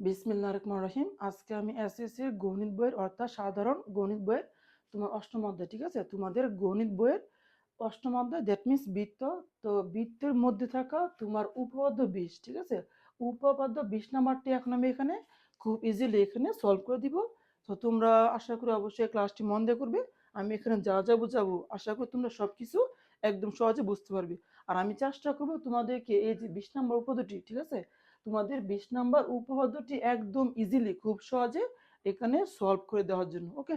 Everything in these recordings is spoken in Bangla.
বিসমিল্লাহির রহমানির রহিম। আজকে আমি এসএসসির গণিত বইয়ের অর্থাৎ সাধারণ গণিত বইয়ের তোমার অষ্টম অধ্যায়, ঠিক আছে, তোমাদের গণিত বইয়ের অষ্টম অধ্যায়, দ্যাট মিনস বৃত্ত। তো বৃত্তের মধ্যে থাকা তোমার উপপাদ্য 20, ঠিক আছে, উপপাদ্য 20 নাম্বারটি এখন আমি এখানে খুব ইজিলি এখানে সলভ করে দিব। তো তোমরা আশা করি অবশ্যই ক্লাসটি মন দিয়ে করবে। আমি এখানে যা যা বুঝাবো আশা করি তোমরা সব কিছু একদম সহজে বুঝতে পারবে। আর আমি চেষ্টা করবো তোমাদেরকে এই যে 20 নম্বর উপপাদ্যটি, ঠিক আছে, তোমাদের 20 নাম্বার উপপাদ্যটি একদম ইজিলি খুব সহজে এখানে সলভ করে দেওয়ার জন্য। ওকে,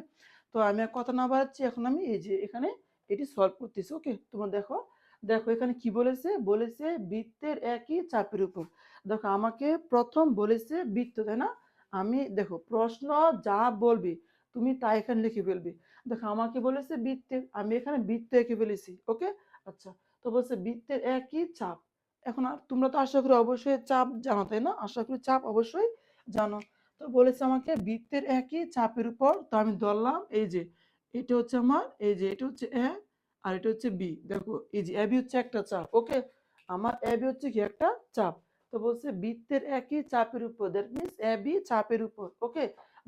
তো আমি আর কথা না বাড়াচ্ছি, এখন আমি এই যে এখানে এটি সলভ করতেছি। ওকে, তোমরা দেখো দেখো এখানে কি বলেছে, বলেছে বৃত্তের একই চাপের উপর। দেখো আমাকে প্রথম বলেছে বৃত্ত, তাই না? আমি দেখো প্রশ্ন যা বলবে তুমি তা এখানে লিখে ফেলবে। দেখো আমাকে বলেছে বৃত্তের, আমি এখানে বৃত্ত এঁকে ফেলেছি। ওকে, আচ্ছা, তো বলছে বৃত্তের একই চাপ। এখন আর তোমরা তো আশা করি অবশ্যই চাপ জানো, তাই না? আশা করি চাপ অবশ্যই জানো। তো বলেছে আমাকে বৃত্তের একই চাপের উপর, তো আমি ধরলাম এই যে এটা হচ্ছে আমার, এই যে এটা হচ্ছে এ আর এটা হচ্ছে বি। দেখো এই যে এবি হচ্ছে একটা চাপ। ওকে, আমার এবি হচ্ছে কি একটা চাপ। তো বলছে বৃত্তের একই চাপের উপর, দ্যাট মিনস এবি চাপের উপর। ওকে,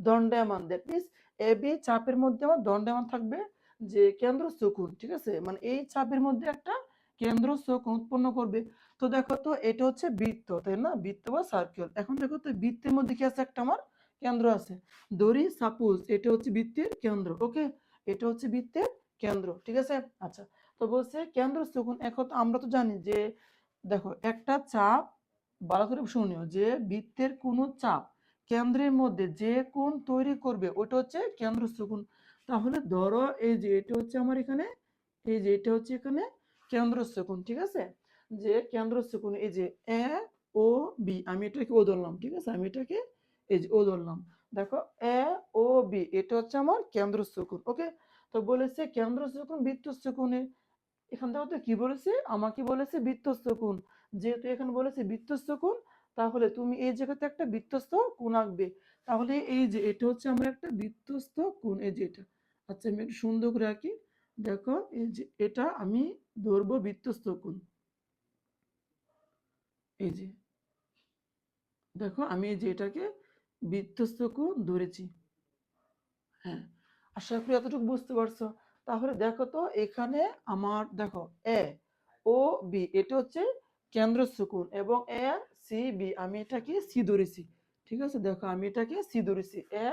দণ্ডায়মান, দ্যাট মিনস এবি চাপের মধ্যে আমার দণ্ডায়মান থাকবে যে কেন্দ্র স্থকুন, ঠিক আছে, মানে এই চাপের মধ্যে একটা কেন্দ্র স্থকুন উৎপন্ন করবে। তো দেখো তো এটা হচ্ছে বৃত্ত, তাই না? বৃত্ত বা সার্কেল। এখন দেখো তো বৃত্তের মধ্যে কি আছে, একটা আমার কেন্দ্র আছে। ধরি সাপোজ এটা হচ্ছে বৃত্তের কেন্দ্র। ওকে, এটা হচ্ছে বৃত্তের কেন্দ্র, ঠিক আছে। আচ্ছা, তো বলছে কেন্দ্র স্থকুন। এখন আমরা তো জানি যে দেখো একটা চাপ, ভালো করে শুনিও, যে বৃত্তের কোনো চাপ কেন্দ্রের মধ্যে যে কোণ তৈরি করবে ওটা হচ্ছে কেন্দ্র স্থকুন। তাহলে ধরো এই যে এটা হচ্ছে আমার এখানে, এই যে এটা হচ্ছে এখানে কেন্দ্র স্থকুন, ঠিক আছে, যে কেন্দ্র স্থকুন এই যে এ ও বি, আমি এটাকে ও ধরলাম, ঠিক আছে, আমি এটাকে এই যে ও ধরলাম। দেখো এ ও বি এটা হচ্ছে আমার কেন্দ্র স্থকুন। ওকে, তো বলেছে কেন্দ্র স্থকুন বৃত্তস্থ কোণে। এখান থেকে তো কি বলেছে, আমাকে বলেছে বৃত্তস্থ কোণ। যেহেতু এখানে বলেছে বৃত্তস্থ কোণ, তাহলে তুমি এই জায়গাতে একটা বৃত্তস্থ কোণ আঁকবে। তাহলে এই যে এটা হচ্ছে আমার একটা বৃত্তস্থ কোণ, এই যে এটা। আচ্ছা আমি একটু সুন্দর করে আঁকি। দেখো এই যে এটা আমি ধরবো বৃত্তস্থ কোণ। এই যে দেখো আমি এই যে এটাকে বৃত্তস্থ কোণ ধরেছি। হ্যাঁ, আশা করি এতটুকু বুঝতে পারছো। তাহলে দেখো তো এখানে আমার দেখো এ ও বি এটা হচ্ছে কেন্দ্রস্থ কোণ, এবং এ সি বি আমি এটাকে সি ধরেছি, ঠিক আছে। দেখো আমি এটাকে সি ধরেছি, এ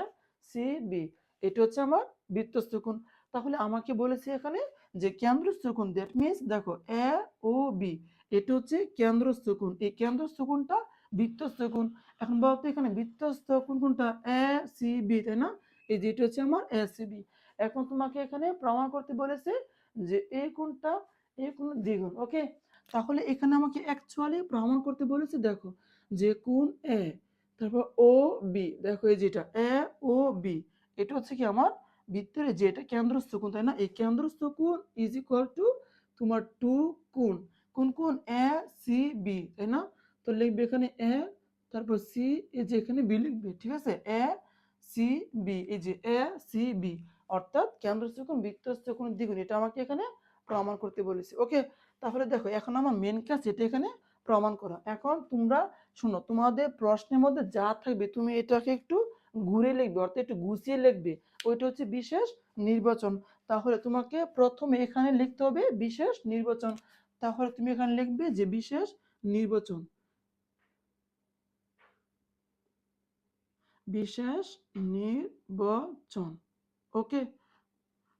সি বি এটা হচ্ছে আমার বৃত্তস্থ কোণ। তাহলে আমাকে বলেছে এখানে যে কেন্দ্রস্থ কোণ, দ্যাট মিন্স দেখো এ ও বি এটা হচ্ছে কেন্দ্রস্থ কোণ, এই কেন্দ্রস্থ কোণটা বৃত্তস্থ কোণ। এখন বলতো এখানে বৃত্তস্থ কোণ কোনটা, এ সি বি, তাই না? এই যেটা হচ্ছে আমার এসিবি। এখন তোমাকে এখানে প্রমাণ করতে বলেছে যে এই কোণটা এই কোণ দ্বিগুণ। ওকে, তাহলে এখানে আমাকে অ্যাকচুয়ালি প্রমাণ করতে বলেছে। দেখো যে কোণ এ, তারপর ও বি, দেখো এই যেটা এ ও বি এটা হচ্ছে কি আমার বৃত্তের যে এটা কেন্দ্রস্থ কোণ, তাই না? এই কেন্দ্রস্থ কোণ ইজ ইকুয়াল টু তোমার টু কোণ, কোন কোণ এ সি বি, তাই না? তো লিখবে এখানে এ, তারপর সি, এই যে এখানে বি লিখবে, ঠিক আছে, এ সি বি, এই যে এ সি বি অর্থাৎ কেন্দ্রস্থ কোণ বৃত্তস্থ কোণ দ্বিগুণ, এটা আমাকে এখানে প্রমাণ করতে বলেছে। ওকে, তাহলে দেখো এখন আমার মেন কাজ এটা এখানে প্রমাণ করা। এখন তোমরা শোনো, তোমাদের প্রশ্নের মধ্যে যা থাকবে তুমি এটাকে একটু ঘুরে লিখবে, অর্থাৎ একটু গুছিয়ে লিখবে। ওইটা হচ্ছে বিশেষ নির্বাচন। তাহলে তোমাকে প্রথমে এখানে লিখতে হবে বিশেষ নির্বাচন। তাহলে তুমি এখানে লিখবে যে বিশেষ নির্বাচন, বিশেষ নির্বাচন। ওকে,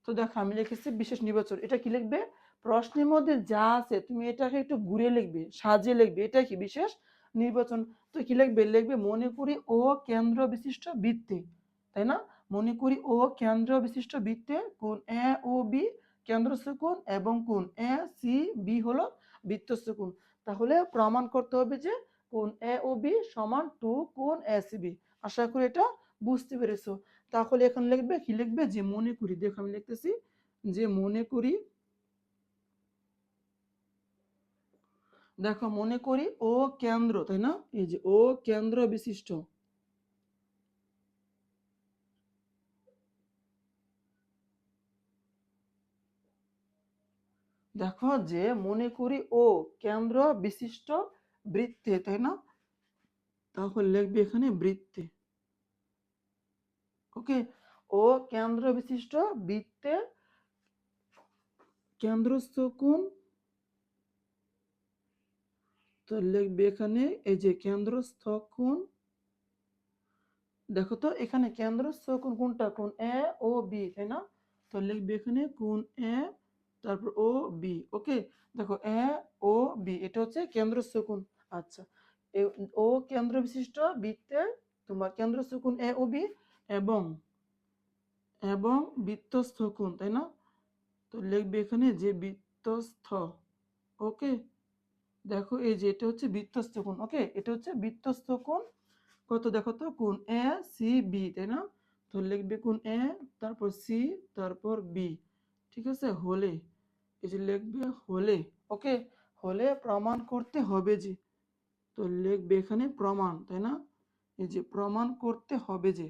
তো দেখো আমি লিখেছি বিশেষ নির্বাচন। এটা কি লিখবে, প্রশ্নের মধ্যে যা আছে তুমি এটাকে একটু ঘুরে লিখবে, সাজিয়ে লিখবে, এটা কি বিশেষ নির্বাচন। তো কি লিখবে, লিখবে মনে করি ও কেন্দ্র বিশিষ্ট বৃত্তে, তাই না? মনে করি ও কেন্দ্র বিশিষ্ট বৃত্তে কোণ এ ও বি কেন্দ্রস্থ কোণ এবং কোণ এ সি বি হলো বৃত্তস্থ কোণ। তাহলে প্রমাণ করতে হবে যে কোণ এ ও বি সমান টু কোণ এ সি বি। আশা করি এটা বুঝতে পেরেছো। তাহলে এখন লিখবে কি, লিখবে যে মনে করি, দেখো আমি লিখতেছি যে মনে করি, দেখো মনে করি ও কেন্দ্র, তাই না? এই যে ও কেন্দ্র বিশিষ্ট, দেখো যে মনে করি ও কেন্দ্র বিশিষ্ট বৃত্তে, তাই না? তাহলে লিখবে এখানে বৃত্তে। ওকে, ও কেন্দ্র বিশিষ্ট বৃত্তে কেন্দ্রস্থ কোণ, তো লিখবে এখানে এই যে কেন্দ্রস্থ কোণ। দেখো তো এখানে কেন্দ্রস্থ কোণ কোনটা, কোণ এ ও বি, তাই না? তো লিখবে এখানে কোণ এ, তারপর ও বি। ওকে, দেখো এ ও বি এটা হচ্ছে কেন্দ্রস্থ কোণ। আচ্ছা, ও কেন্দ্র বিশিষ্ট বৃত্তে তোমার কেন্দ্রস্থ কোণ এ ও বি এবং এবং বৃত্তস্থ কোণ, তাই না? তো লিখবে এখানে যে বৃত্তস্থ। ওকে, দেখো এই যে এটা হচ্ছে বৃত্তস্থ কোণ। ওকে, এটা হচ্ছে বৃত্তস্থ কোণ। কত দেখো তো, কোণ এ সি বি, তাই না? তো লিখবে কোণ এ, তারপর সি, তারপর বি। ঠিক আছে, হলে এই যে লিখবে হলে। ওকে, হলে প্রমাণ করতে হবে যে, তো লিখবে এখানে প্রমাণ, তাই না? এই যে প্রমাণ করতে হবে যে।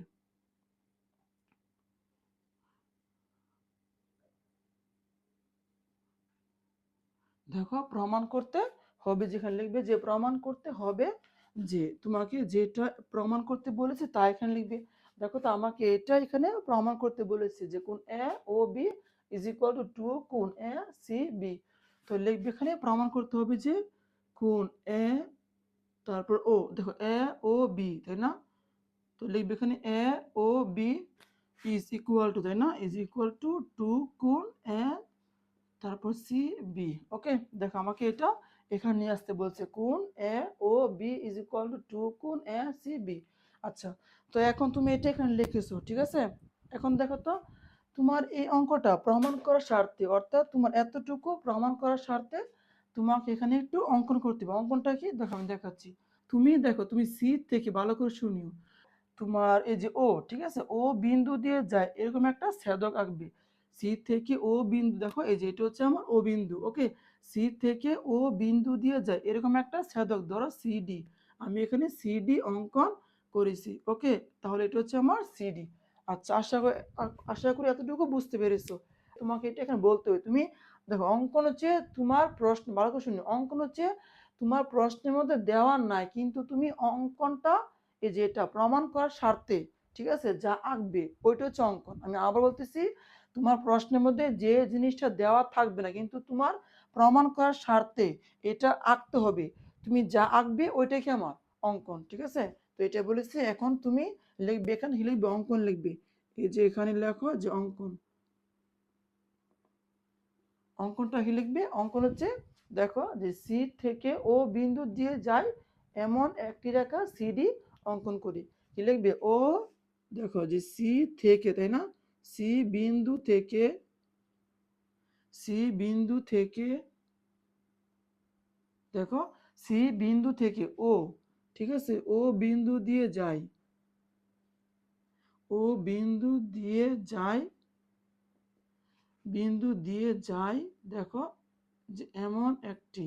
দেখো প্রমাণ করতে হবে, যেখানে লিখবে যে প্রমাণ করতে হবে যে, তোমাকে যেটা প্রমাণ করতে বলেছে তা এখানে লিখবে। দেখো তো আমাকে এটা এখানে প্রমাণ করতে বলেছে যে কোণ A O B is equal to two কোণ এ সি বি। তো লিখবে এখানে প্রমাণ করতে হবে যে কোণ এ, তারপর ও, দেখো এ ও বি, তাই না? তো লিখবে এখানে এ O B is equal two, তাই না, ইজ ইকুয়াল টু টু কোণ এ, তারপর সি বি। ওকে, দেখো আমাকে এটা এখানে নিয়ে আসতে বলছে, কোণ A O B is equal to two কোণ এ সি বি। আচ্ছা, তো এখন তুমি এটা এখানে লিখেছো, ঠিক আছে? এখন দেখো তো তোমার এই অঙ্কটা প্রমাণ করার স্বার্থে, অর্থাৎ তোমার এতটুকু প্রমাণ করার স্বার্থে তোমাকে এখানে একটু অঙ্কন করতে হবে। অঙ্কনটা কি দেখো আমি দেখাচ্ছি। তুমি দেখো, তুমি সি থেকে ভালো করে শুনিও। তোমার এই যে ও, ঠিক আছে, ও বিন্দু দিয়ে যায় এরকম একটা ছেদক আঁকবে। সি থেকে ও বিন্দু, দেখো এই যে এটা হচ্ছে আমার ও বিন্দু। ওকে, সি থেকে ও বিন্দু দিয়ে যায় এরকম একটা ছেদক, ধরো সিডি। আমি এখানে সিডি অঙ্কন করেছি। ওকে, তাহলে এটা হচ্ছে আমার সিডি। আচ্ছা, আশা করি এতটুকু বুঝতে পেরেছো। তোমাকে এটা এখানে বলতে হবে। তুমি দেখো অঙ্কন হচ্ছে তোমার প্রশ্ন, ভালো করে শুনো, অঙ্কন হচ্ছে তোমার প্রশ্নের মধ্যে দেওয়া নাই, কিন্তু তুমি অঙ্কনটা এই যে এটা প্রমাণ করার স্বার্থে, ঠিক আছে, যা আঁকবে ওইটা হচ্ছে অঙ্কন। আমি আবার বলতেছি, তোমার প্রশ্নের মধ্যে যে জিনিসটা দেওয়া থাকবে না, কিন্তু তোমার প্রমাণ করার স্বার্থে এটা আঁকতে হবে। তুমি যা আঁকবে ওইটাই কি আমার অঙ্কন, ঠিক আছে? তো এটা বলেছি। এখন তুমি লিখবে, এখানে লিখবে অঙ্কন লিখবে। এই যে এখানে লেখো যে অঙ্কন। অঙ্কনটা কি লিখবে? অঙ্কন হচ্ছে, দেখো যে সি থেকে ও বিন্দু দিয়ে যায় এমন একটি রেখা সিডি অঙ্কন করি। কি লিখবে? ও, দেখো যে সি থেকে, তাই না, সি বিন্দু থেকে, সি বিন্দু থেকে, দেখো সি বিন্দু থেকে ও, ঠিক আছে, ও বিন্দু দিয়ে যায়, ও বিন্দু দিয়ে যায়, বিন্দু দিয়ে যায়, দেখো যে এমন একটি,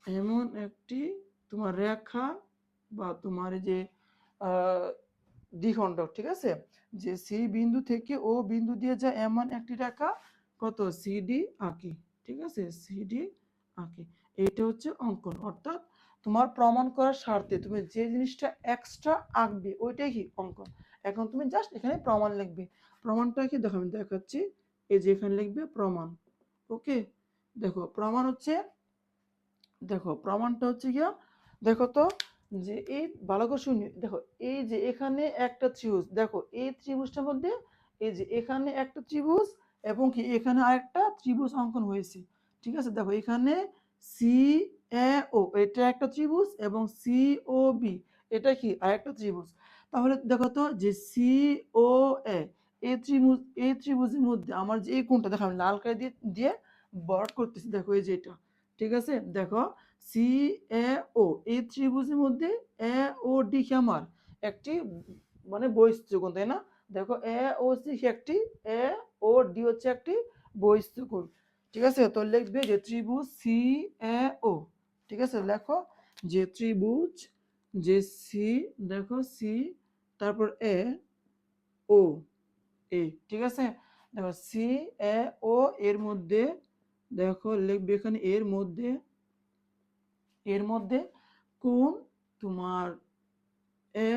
এমন একটি তোমার রেখা বা তোমার এই যে দ্বিখণ্ডক, ঠিক আছে, যে সি বিন্দু থেকে ও বিন্দু দিয়ে যায় এমন একটি রেখা কত সিডি আঁকি। ঠিক আছে, সিডি আঁকি। এইটা হচ্ছে অঙ্কন, অর্থাৎ তোমার প্রমাণ করার স্বার্থে তুমি যে জিনিসটা এক্সট্রা আঁকবে ওইটাই কি অঙ্কন। এখন তুমি জাস্ট এখানে প্রমাণ লিখবে। প্রমাণটা কি দেখো আমি দেখাচ্ছি। এই যে এখানে লিখবে প্রমাণ। ওকে, দেখো প্রমাণ হচ্ছে, দেখো প্রমাণটা হচ্ছে গিয়া, দেখো তো যে এই ভালো করে শুনি, দেখো এই যে এখানে একটা ত্রিভুজ, দেখো এই ত্রিভুজটার মধ্যে এই যে এখানে একটা ত্রিভুজ এবং কি এখানে আরেকটা ত্রিভুজ অঙ্কন হয়েছে। ঠিক আছে, দেখো এখানে সি এ ও এটা একটা ত্রিভুজ এবং সি ও বি এটা কি আরেকটা ত্রিভুজ। তাহলে দেখো তো যে সি ও এ এই ত্রিভুজের মধ্যে আমার যে এই কোণটা, দেখো আমি লাল কালি দিয়ে দিয়ে বর্ড করতেছি, দেখো এই যে এটা। ঠিক আছে, দেখো সি এ ও এই ত্রিভুজের মধ্যে এ ও ডি কি আমার একটি মানে বহিঃস্থিত, তাই না? দেখো এ ও সি একটি, এ ও ডি হচ্ছে একটি বহিঃস্থিত। ঠিক আছে, তো লিখবে যে ত্রিভুজ সি এ ও। ঠিক আছে, লেখো যে ত্রিভুজ যে সি, দেখো সি, তারপর এ ও এ। ঠিক আছে, দেখো সি এ ও এর মধ্যে, দেখো লিখবে এখানে এর মধ্যে, এর মধ্যে কোণ তোমার এ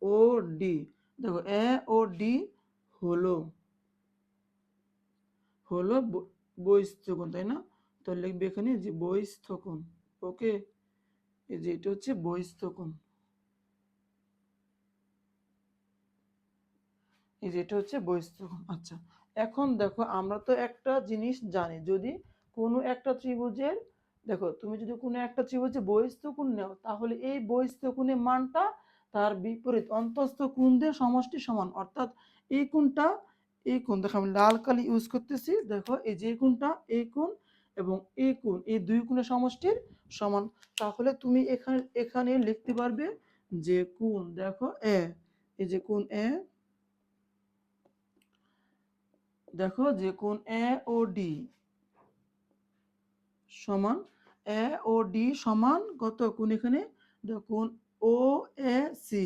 ও ডি, দেখো এ ও ডি হলো হলো বহিস্থ কোণ, তাই না? তো লিখবে এখানে যে বহিস্থ কোণ। ওকে, এই যে এটা হচ্ছে বহিস্থ কোণ, এই যে এটা হচ্ছে বহিস্থ কোণ। আচ্ছা, এখন দেখো আমরা তো একটা জিনিস জানি, যদি কোনো একটা ত্রিভুজের, দেখো তুমি যদি কোনো একটা ত্রিভুজে বহিস্থ কোণ নাও, তাহলে এই বহিস্থ কোণের মানটা তার বিপরীত অন্তঃস্থ কোণদের সমষ্টি সমান। অর্থাৎ এই কোণটা, এই কোণ, দেখো আমি লাল কালি ইউজ করতেছি, দেখো এই যে কোণটা, এই কোণ এবং এই কোণ, এই দুই কোণের সমষ্টির সমান। তাহলে তুমি এখানে এখানে লিখতে পারবে যে কোণ, দেখো এ, এই যে কোণ এ, দেখো যে কোণ এ ও ডি সমান, এ ও ডি সমান কত, কোণ এখানে দেখো কোণ ও এ সি,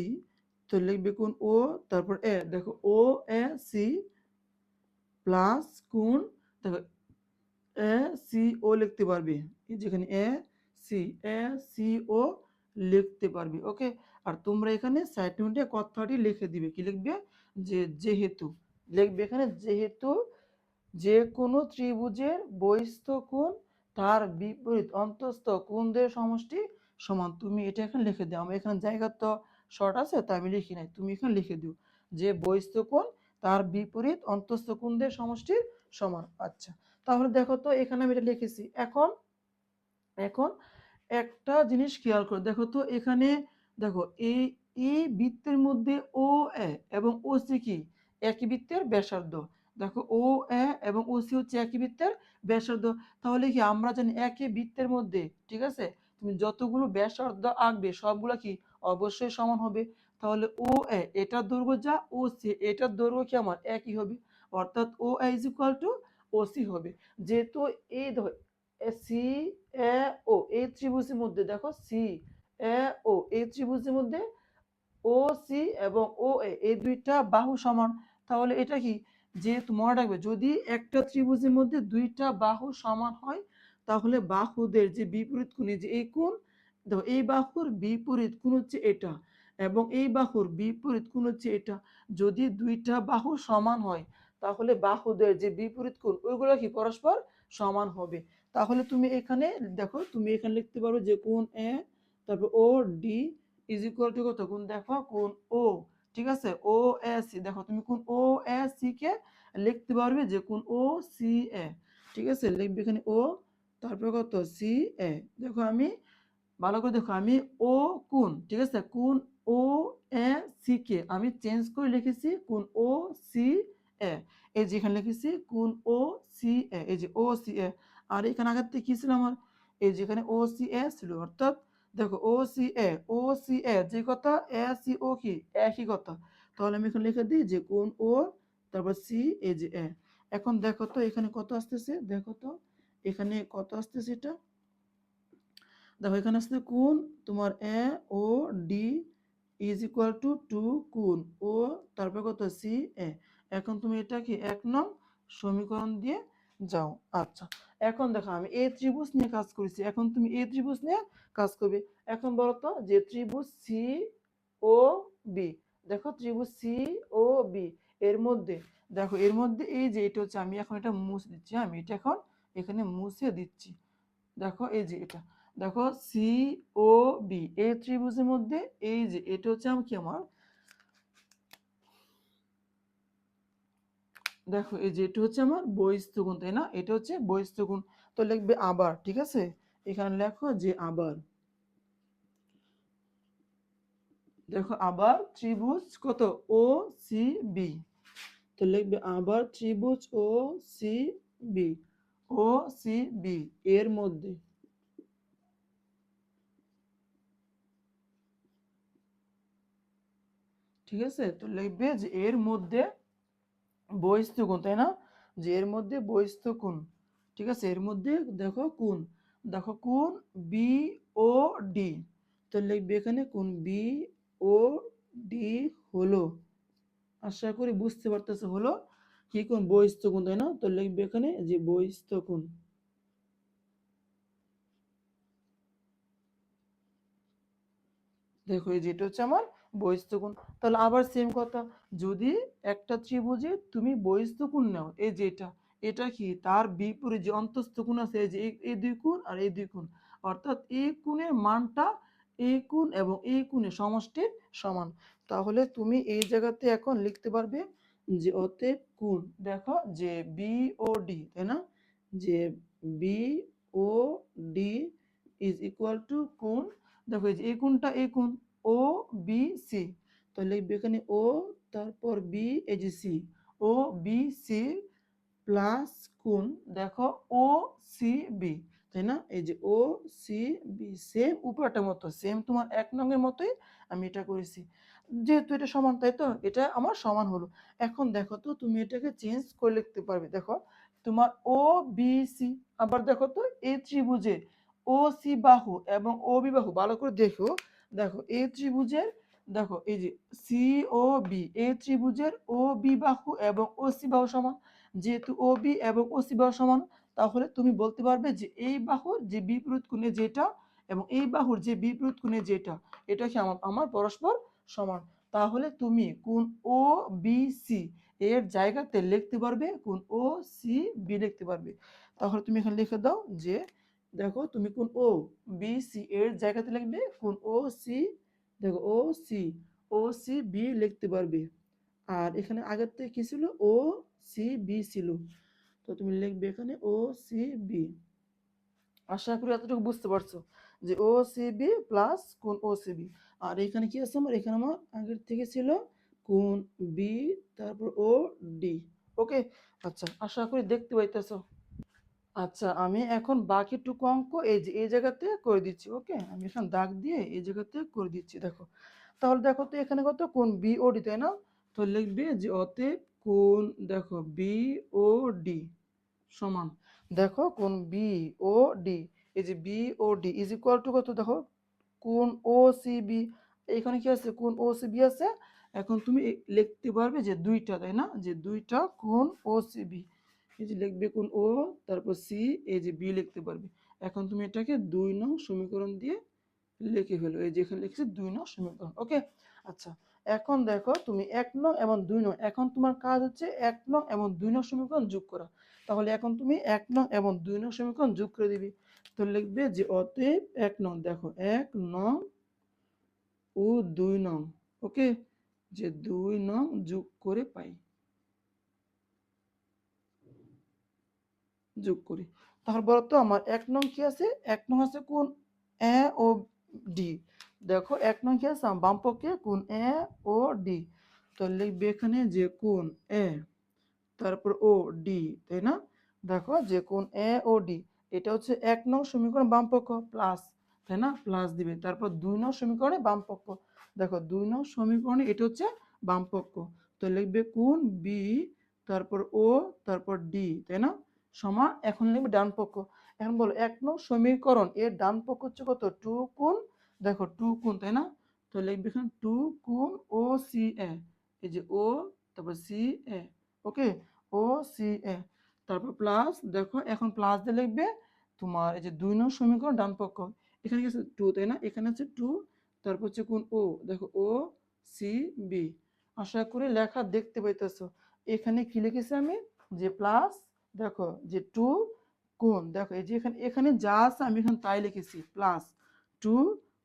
তো লিখবে কোণ ও তারপর এ, দেখো ও এ সি প্লাস কোণ, দেখো এ সি ও লিখতে পারবে, এই যেখানে এ সি, এ সি ও লিখতে পারবে। ওকে, আর তোমরা এখানে সাইড নোটে কথাটি লিখে দিবে, কি লিখবে, যে যেহেতু, লিখবে এখানে যেহেতু যে কোনো ত্রিভুজের বহিস্থ কোণ তার বিপরীত অন্তঃস্থ কোণদের সমষ্টি সমান। তুমি এটা এখানে লিখে দাও, আমার এখানে জায়গা তো শর্ট আছে তাই আমি লিখি নাই, তুমি এখানে লিখে দিও যে বহিস্থ কোণ তার বিপরীত অন্তঃস্থ কোণদের সমষ্টির সমান। আচ্ছা, তাহলে দেখো তো এখানে আমি এটা লিখেছি। এখন এখন একটা জিনিস খেয়াল করো, দেখো তো এখানে, দেখো এই এই বৃত্তের মধ্যে ও এ এবং ও সি কি একই বৃত্তের ব্যাসার্ধ। দেখো ও এ এবং ও সি হচ্ছে একই বৃত্তের ব্যাসার্ধ। তাহলে কি আমরা জানি একই বৃত্তের মধ্যে, ঠিক আছে, তুমি যতগুলো ব্যাসার্ধ আঁকবে সবগুলো কি অবশ্যই সমান হবে। তাহলে ও এ এটার দৈর্ঘ্য যা, ও সি এটার দৈর্ঘ্য কি আমার একই হবে, অর্থাৎ O A is equal to O C হবে। যেহেতু এই সি এ ও এই ত্রিভুজের মধ্যে, দেখো সি এ ও এই ত্রিভুজের মধ্যে ও সি এবং ও এ এই দুইটা বাহু সমান। তাহলে এটা কি, যেহেতু মনে রাখবে যদি একটা ত্রিভুজের মধ্যে দুইটা বাহু সমান হয়, তাহলে বাহুদের যে বিপরীত কোণ, যে এই কোণ, দেখো এই বাহুর বিপরীত কোণ হচ্ছে এটা এবং এই বাহুর বিপরীত কোণ হচ্ছে এটা। যদি দুইটা বাহু সমান হয়, তাহলে বাহুদের যে বিপরীত কোণ ওইগুলো কি পরস্পর সমান হবে। তাহলে তুমি এখানে দেখো, তুমি এখানে লিখতে পারো যে কোণ এ তারপর ও ডি ইজ ইকুয়াল টু কত, কোণ দেখো কোণ ও, ঠিক আছে, ও এ সি, দেখো তুমি কোণ ও এ সি কে লিখতে পারবে যে কোণ ও সি এ, ঠিক আছে, লিখবে এখানে ও তারপর কত সি এ। দেখো আমি ভালো করে দেখো, আমি ও কোণ, ঠিক আছে, কোণ ও এ সি কে আমি চেঞ্জ করে লিখেছি কোণ ও সি এ, এই যে এখানে লিখেছি কোণ ও সি এ, এই যে ও সি এ। আর এখানে আগের থেকে কি ছিল আমার, এই যেখানে ও সি এ ছিল, অর্থাৎ দেখো ও সি এ, ও সি এ যে কথা, এ সি ও কি একই কথা। তাহলে আমি এখানে লিখে দিই যে কোণ ও তারপর সি, এই যে এ। এখন দেখো তো এখানে কত আসতেছে, দেখো তো এখানে কত আসতেছে, এটা দেখো এখানে আসছে কোণ তোমার A O D is equal to two কোণ ও তারপর কত সি এ। এখন তুমি এটা কি 1 নং সমীকরণ দিয়ে যাও। আচ্ছা, এখন দেখো আমি এই ত্রিভুজ নিয়ে কাজ করেছি, এখন তুমি এই ত্রিভুজ নিয়ে কাজ করবে। এখন বলো তো যে ত্রিভুজ সি ও বি, দেখো ত্রিভুজ সি ও বি এর মধ্যে, দেখো এর মধ্যে এই যে এটা হচ্ছে, আমি এখন এটা মুছে দিচ্ছি, আমি এটা এখন এখানে মুছে দিচ্ছি। দেখো এই যে এটা, দেখো সি ও বি এই ত্রিভুজের মধ্যে এই যে এটা হচ্ছে আমার কি, আমার দেখো এই যে এটা হচ্ছে আমার বহিস্থ কোণ, তাই না, এটা হচ্ছে বহিস্থ কোণ। তো লিখবে আবার, ঠিক আছে, এখানে লেখো যে আবার, দেখো আবার ত্রিভুজ কত ও সি বি, তো লিখবে আবার ত্রিভুজ ও সি বি, ও সি বি এর মধ্যে, ঠিক আছে, তো লিখবে যে এর মধ্যে বহিস্থ কোণ, তাই না, যে এর মধ্যে বহিস্থ কোণ, ঠিক আছে, এর মধ্যে দেখো কোণ, দেখো কোণ বি ও ডি, তো লিখবে এখানে কোণ বি ও ডি হলো, আশা করি বুঝতে পারতেছে, হলো কি কোণ, বহিস্থ কোণ, তাই না, তো লিখবে এখানে যে বহিস্থ কোণ। দেখো এই যেটা হচ্ছে আমার বহিস্থ কোণ। তাহলে আবার সেম কথা, যদি একটা ত্রিভুজে তুমি বহিস্থ কোণ নাও, এই যে এটা কি তার বিপরীত যে অন্তস্থ কোণ আছে, এই যে এই দুই কোণ আর এই দুই কোণ, অর্থাৎ এই কোণের মানটা এই কোণ এবং এই কোণের সমষ্টির সমান। তাহলে তুমি এই জায়গাতে এখন লিখতে পারবে যে অতএব কোণ, দেখো যে বি ও ডি, তাই না, যে B O D is equal to কোণ, দেখো এই যে এই কোণটা এই কোণ ও বি সি, তো লিখবে এখানে ও তারপর বি, এই যে সি, ও বি সি প্লাস কোণ, দেখো ও সি বি, তাই না, এই যে ও সি বি সেম উপরটার মতো, সেম তোমার 1 নংয়ের মতোই আমি এটা করেছি, যেহেতু এটা সমান তাই তো এটা আমার সমান হলো। এখন দেখো তো তুমি এটাকে চেঞ্জ করে লিখতে পারবে, দেখো তোমার ও বি সি, আবার দেখো তো এই ত্রিভুজে ও সি বাহু এবং ও বি বাহু, ভালো করে দেখো, দেখো এই ত্রিভুজের, দেখো এই যে সি ও বি, এই ত্রিভুজের ও বি বাহু এবং ও সি বাহু সমান, যেহেতু ও বি এবং ও সি বাহু সমান, তাহলে তুমি বলতে পারবে যে এই বাহুর যে বিপরীত কোণে যেটা এবং এই বাহুর যে বিপরীত কোণে যেটা, এটা কি আমার পরস্পর সমান। তাহলে তুমি কোণ ও বি সি এর জায়গাতে লিখতে পারবে কোণ ও সি বি লিখতে পারবে। তাহলে তুমি এখানে লিখে দাও যে, দেখো তুমি কোণ ও বি সি এর জায়গাতে লিখবে কোণ ও সি, দেখো ও সি বি লিখতে পারবে। আর এখানে আগের থেকে কি ছিল, ও সি বি ছিল, তো তুমি লিখবে এখানে ও সি বি। আশা করি এতটুকু বুঝতে পারছো যে ও সি বি প্লাস কোণ ও সি বি। আর এখানে কি আছে আমার, এখানে আমার আগের থেকে ছিল কোণ বি তারপর ও ডি। ওকে, আচ্ছা আশা করি দেখতে পাইতেছো। আচ্ছা আমি এখন বাকিটুকু অঙ্ক এই যে এই জায়গাতে করে দিচ্ছি। ওকে, আমি এখানে দাগ দিয়ে এই জায়গাতে করে দিচ্ছি, দেখো তাহলে দেখো তো এখানে কত, কোণ বি ও ডি, তাই না, তো লিখবে যে অতএব কোণ, দেখো বি ও ডি সমান, দেখো কোণ বি ও ডি, এই যে B O D is equal to কত, দেখো কোণ ও সি বি, এখানে কি আছে, কোণ ও সি বি আছে, এখন তুমি লিখতে পারবে যে দুইটা, তাই না, যে দুইটা কোণ ও সি বি, এই যে লিখবে কোণ ও তারপর সি, এই যে বি লিখতে পারবে। এখন তুমি এটাকে 2 নং সমীকরণ দিয়ে লিখে ফেলো, এই যে এখানে লিখছি 2 নং সমীকরণ। ওকে, আচ্ছা এখন দেখো তুমি 1 নং এবং 2 নং, এখন তোমার কাজ হচ্ছে 1 নং এবং 2 নং সমীকরণ যোগ করা। তাহলে এখন তুমি 1 নং এবং 2 নং সমীকরণ যোগ করে দিবি। তো লিখবে যে অতএব 1 নং, দেখো 1 নং ও 2 নং, ওকে, যে 2 নং যোগ করে পাই, যোগ করি। তাহলে বলো তো আমার 1 নং কি আছে, 1 নং আছে কোণ এ ও ডি, দেখো 1 নং কি আছে বাম পক্ষে কোণ এ ও ডি, তো লিখবে এখানে যে কোণ এ তারপর ও ডি, তাই না, দেখো যে কোণ এ ও ডি, এটা হচ্ছে 1 নং সমীকরণ বাম পক্ষ প্লাস, তাই না, প্লাস দিবে, তারপর 2 নং সমীকরণে বাম পক্ষ, দেখো 2 নং সমীকরণে এটা হচ্ছে বাম পক্ষ, তো লিখবে কোণ বি তারপর ও তারপর ডি, তাই না, সমান, এখন লিখবে ডান পক্ষ। এখন বলো 1 নং সমীকরণ এর ডান পক্ষ হচ্ছে কত, 2 কোণ, দেখো 2 কোণ, তাই না, তো লিখবে এখানে 2 কোণ ও সি এ, এই যে ও তারপর সি এ, ওকে, ও সি এ, তারপর প্লাস, দেখো এখন প্লাস দিয়ে লিখবে তোমার এই যে 2 নং সমীকরণ ডান পক্ষ, এখানে কি আছে 2, তাই না, এখানে আছে 2, তারপর হচ্ছে কোণ ও, দেখো ও সি বি, আশা করি লেখা দেখতে পাইতেছো। এখানে কি লিখেছি আমি, যে প্লাস, দেখো যে 2 কোণ, দেখো এই যে এখানে এখানে যা আছে আমি এখানে তাই লিখেছি, প্লাস 2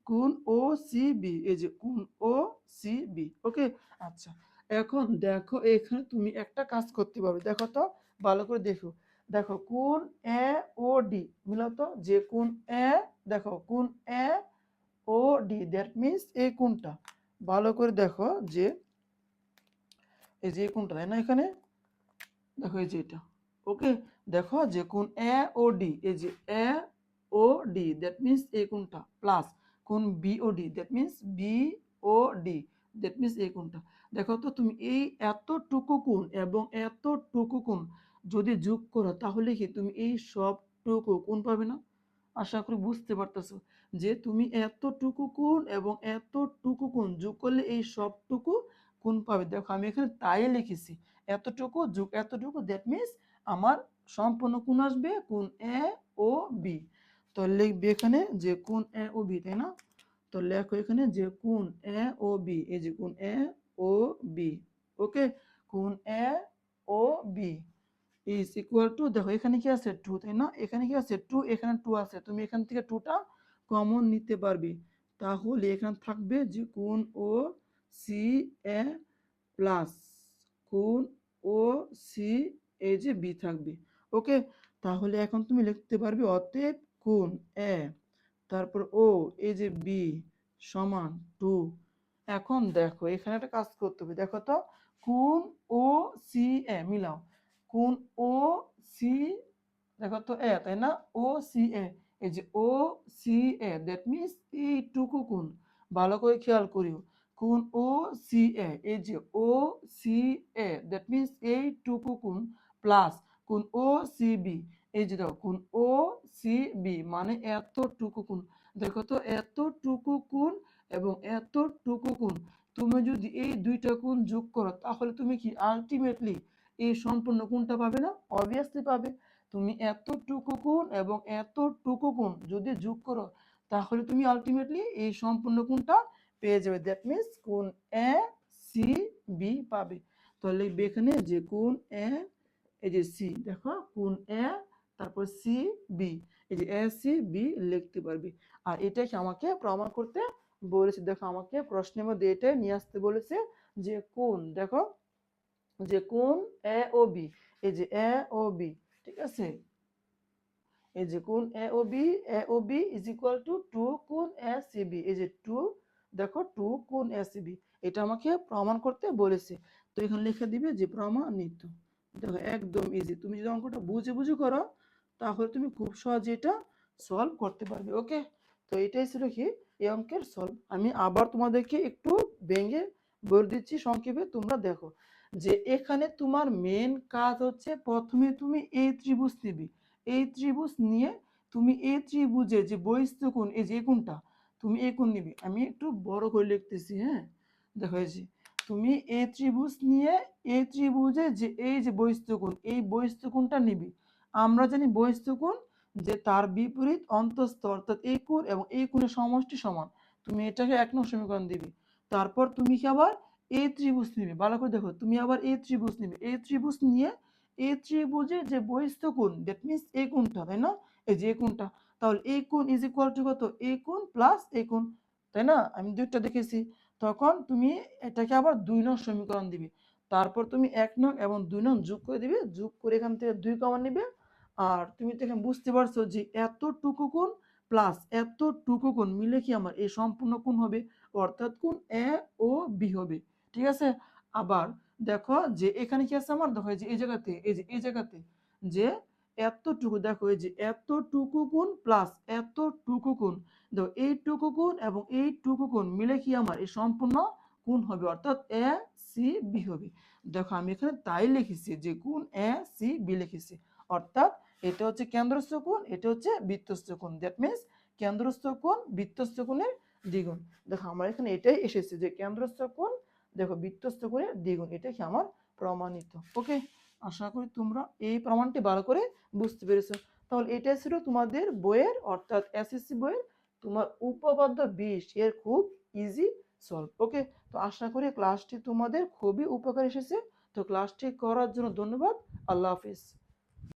কোণ ও সি বি, এই যে কোণ ও সি বি। ওকে, আচ্ছা এখন দেখো এখানে তুমি একটা কাজ করতে পারবে, দেখো তো ভালো করে দেখো, দেখো কোণ এ ও ডি মিলাতো, যে কোণ এ, দেখো কোণ A O D, that means এই কোণটা, ভালো করে দেখো যে এই যে এই কোণটা, তাই না, এখানে দেখো এই যে এটা, ওকে, দেখো যে কোণ এ ও ডি, এই যে A O D that means এই কোণটা, প্লাস কোণ B O D that means B O D that means এই কোণটা। দেখো তো তুমি এই এতটুকু কোণ এবং এতটুকু কোণ যদি যোগ করো, তাহলে কি তুমি এই সবটুকু কোণ পাবে না। আশা করি বুঝতে পারতেছো যে তুমি এতটুকু কোণ এবং এতটুকু কোণ যোগ করলে এই সবটুকু কোণ পাবে। দেখো আমি এখানে তাই লিখেছি, এতটুকু যোগ এতটুকু দ্যাট মিন্স আমার সম্পূর্ণ কোণ আসবে কোণ এ ও বি, তো লিখবে এখানে যে কোণ এ ও বি, তাই না, তো লেখো এখানে যে কোণ এ ও বি, এই যে কোণ এ ও বি, ওকে, কোণ A O B is equal two, দেখো এখানে কি আছে 2, তাই না, এখানে কি আছে 2, এখানে 2 আছে, তুমি এখান থেকে 2টা কমন নিতে পারবে, তাহলে এখানে থাকবে যে কোণ ও সি এ প্লাস কোণ ও সি, এই যে বি থাকবে, ওকে। তাহলে এখন তুমি লিখতে পারবে অতএব কোণ এ তারপর ও, এই যে বি সমান 2। এখন দেখো এখানে একটা কাজ করতে হবে, দেখো তো কোণ ও সি এ মিলাও, কোণ ও সি, দেখো তো এ, তাই না, ও সি এ, এই যে ও সি এ, দ্যাট মিনস এইটুকু কোণ, ভালো করে খেয়াল করিও, কোণ ও সি এ, এই যে ও সি এ, দ্যাট মিনস এইটুকু কোণ প্লাস কোণ ও সি বি, এই যে দেখো কোণ ও সি বি মানে এতটুকু কোণ, দেখো তো এতটুকু কোণ এবং এতটুকু কোণ, তুমি যদি এই দুইটা কোণ যোগ করো তাহলে তুমি কি আলটিমেটলি এই সম্পূর্ণ কোণটা পাবে না, অবভিয়াসলি পাবে। তুমি এতটুকু কোণ এবং এতটুকু কোণ যদি যোগ করো তাহলে তুমি আলটিমেটলি এই সম্পূর্ণ কোণটা পেয়ে যাবে, দ্যাট মিনস কোণ এ সি বি পাবে। তাহলে লিখবে এখানে যে কোণ এ, এই যে সি, দেখো কোণ এ তারপর সি বি, এই যে এ সি বি লিখতে পারবি। আর এটাকে আমাকে প্রমাণ করতে বলেছে, দেখো আমাকে প্রশ্নের মধ্যে এটা নিয়ে আসতে বলেছে যে কোণ, দেখো যে কোণ এ ও বি, এই যে এ ও বি, ঠিক আছে, এই যে কোণ A O B is equal two 2 কোণ এ সি বি, এই যে 2, দেখো 2 কোণ এ সি বি, এটা আমাকে প্রমাণ করতে বলেছে। তো এখানে লিখে দিবে যে প্রমাণিত, দেখো একদম ইজি, তুমি যদি অঙ্কটা বুঝে বুঝে করো তাহলে তুমি খুব সহজে এটা সলভ করতে পারবে, ওকে। তো এটাই ছিল কি এই অঙ্কের সলভ। আমি আবার তোমাদেরকে একটু ভেঙে বলে দিচ্ছি সংক্ষেপে, তোমরা দেখো যে এখানে তোমার মেন কাজ হচ্ছে প্রথমে তুমি এই ত্রিভুজ নিবি, এই ত্রিভুজ নিয়ে তুমি এই ত্রিভুজে যে বহিস্থ কোণ, এই যে কোণটা তুমি এই কোণ নিবি, আমি একটু বড় করে লিখতেছি, হ্যাঁ, দেখো এই যে তুমি এই ত্রিভুজ নিয়ে এই ত্রিভুজে যে এই যে বহিস্থ কোণ, এই বহিস্থ কোণটা নিবি। আমরা জানি বহিস্থ কোণ যে তার বিপরীত অন্তঃস্থ, অর্থাৎ এই কোণ এবং এই কোণের সমষ্টি সমান, তুমি এটাকে 1 নং সমীকরণ দিবি। তারপর তুমি কি আবার এই ত্রিভুজ নিবে, ভালো করে দেখো, তুমি আবার এই ত্রিভুজ নিবে, এই ত্রিভুজ নিয়ে এই ত্রিভুজের যে বহিস্থ কোণ, দ্যাট মিনস এই কোণটা, তাই না, এই যে এই কোণটা, তাহলে এই কোণ ইজ ইকুয়াল টু কত, এই কোণ প্লাস এই কোণ, তাই না, আমি দুইটা দেখেছি। তখন তুমি এটাকে আবার 2 নং সমীকরণ দিবে, তারপর তুমি 1 নং এবং 2 নং যোগ করে দিবে, যোগ করে এখান থেকে 2 কমন নিবে। আর তুমি তো এখানে বুঝতে পারছো যে এতটুকু কোণ প্লাস এতটুকু কোণ মিলে কি আমার এই সম্পূর্ণ কোণ হবে, অর্থাৎ কোণ এ ও বি হবে, ঠিক আছে। আবার দেখো যে এখানে কি আছে আমার, দেখো এই যে এই জায়গাতে, এই যে এই জায়গাতে যে এতটুকু, দেখো এই যে এতটুকু কোণ প্লাস এতটুকু কোণ, দেখো এইটুকু কোণ এবং এইটুকু কোণ মিলে কি আমার এই সম্পূর্ণ কোণ হবে, অর্থাৎ এ সি বি হবে। দেখো আমি এখানে তাই লিখেছি যে কোণ এ সি বি লিখেছি, অর্থাৎ এটা হচ্ছে কেন্দ্রস্থ কোণ, এটা হচ্ছে বৃত্তস্থ কোণ, দ্যাট মিনস কেন্দ্রস্থ কোণ বৃত্তস্থ কোণের দ্বিগুণ। দেখো আমার এখানে এটাই এসেছে যে কেন্দ্রস্থ কোণ দেখো বৃত্তস্থ কোণের দ্বিগুণ, এটা কি আমার প্রমাণিত, ওকে। আশা করি তোমরা এই প্রমাণটি ভালো করে বুঝতে পেরেছো। তাহলে এটাই ছিল তোমাদের বইয়ের, অর্থাৎ এসএসসি বইয়ের তোমার উপপাদ্য 20 এর খুব ইজি সলভ, ওকে। তো আশা করি ক্লাসটি তোমাদের খুবই উপকার এসেছে। তো ক্লাসটি করার জন্য ধন্যবাদ, আল্লাহ হাফিজ।